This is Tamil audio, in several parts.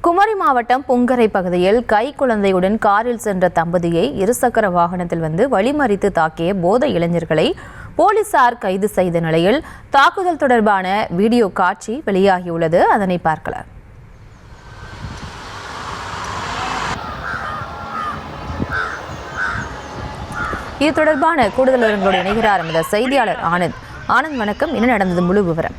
குமரி மாவட்டம் புங்கரை பகுதியில் கைக்குழந்தையுடன் காரில் சென்ற தம்பதியை இருசக்கர வாகனத்தில் வழிமறித்து தாக்கிய போதை இளைஞர்களை போலீசார் கைது செய்த நிலையில் தாக்குதல் தொடர்பான வீடியோ காட்சி வெளியாகியுள்ளது. அதனை பார்க்கலாம். இது தொடர்பான கூடுதல் விவரங்களோடு இணைகிறார் எமது செய்தியாளர் ஆனந்த். வணக்கம். என்ன நடந்தது, முழு விவரம்?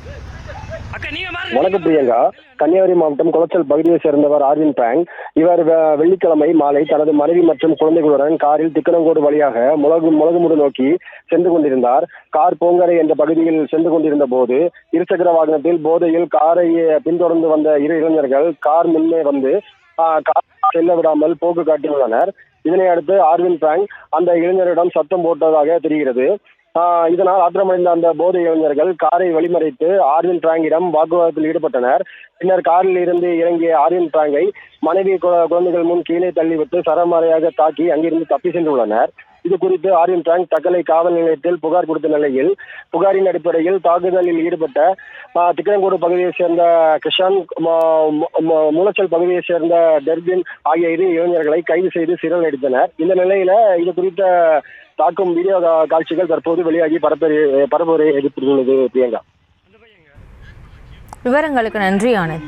வணக்கம் பிரியங்கா. கன்னியாகுமரி மாவட்டம் குளச்சல் பகுதியை சேர்ந்தவர் ஆர்வின் பிராங்க். இவர் வெள்ளிக்கிழமை மாலை தனது மனைவி மற்றும் குழந்தைகளுடன் காரில் திக்கணங்கோடு வழியாக முளகுமுடு நோக்கி சென்று கொண்டிருந்தார். கார் பூங்கரை என்ற பகுதியில் சென்று கொண்டிருந்த போது இருசக்கர வாகனத்தில் போதையில் காரை பின்தொடர்ந்து வந்த இரு இளைஞர்கள் கார் முன்னே வந்து கார் செல்ல விடாமல் போக்கு காட்டியுள்ளனர். இதனை அடுத்து ஆர்வின் பிராங்க் அந்த இளைஞரிடம் சத்தம் போட்டதாக தெரிகிறது. இதனால் ஆத்திரமடைந்த அந்த போதை இளைஞர்கள் காரை வழிமறைத்து ஆர்வின் பிராங்கிடம் வாக்குவாதத்தில் ஈடுபட்டனர். பின்னர் காரில் இருந்து இறங்கிய ஆர்வின் பிராங்கை மனைவி குழந்தைகள் முன் கீழே தள்ளிவிட்டு சரமாரியாக தாக்கி அங்கிருந்து தப்பி சென்றுள்ளனர். இது குறித்து ஆர்வின் பிராங்க் தக்கலை காவல் நிலையத்தில் புகார் கொடுத்த நிலையில் புகாரின் அடிப்படையில் தாக்குதலில் ஈடுபட்ட திக்கணங்கோடு பகுதியை சேர்ந்த கிஷான், மூலச்சல் பகுதியை சேர்ந்த டெர்பின் ஆகிய இரு இளைஞர்களை கைது செய்து சிறையில் அடைத்தனர். இந்த நிலையில இது குறித்த தாக்கும் வீடியோ காட்சிகள் தற்போது வெளியாகி பரப்புரை ஏற்பட்டுள்ளது. பிரியங்கா, விவரங்களுக்கு நன்றி ஆனந்த்.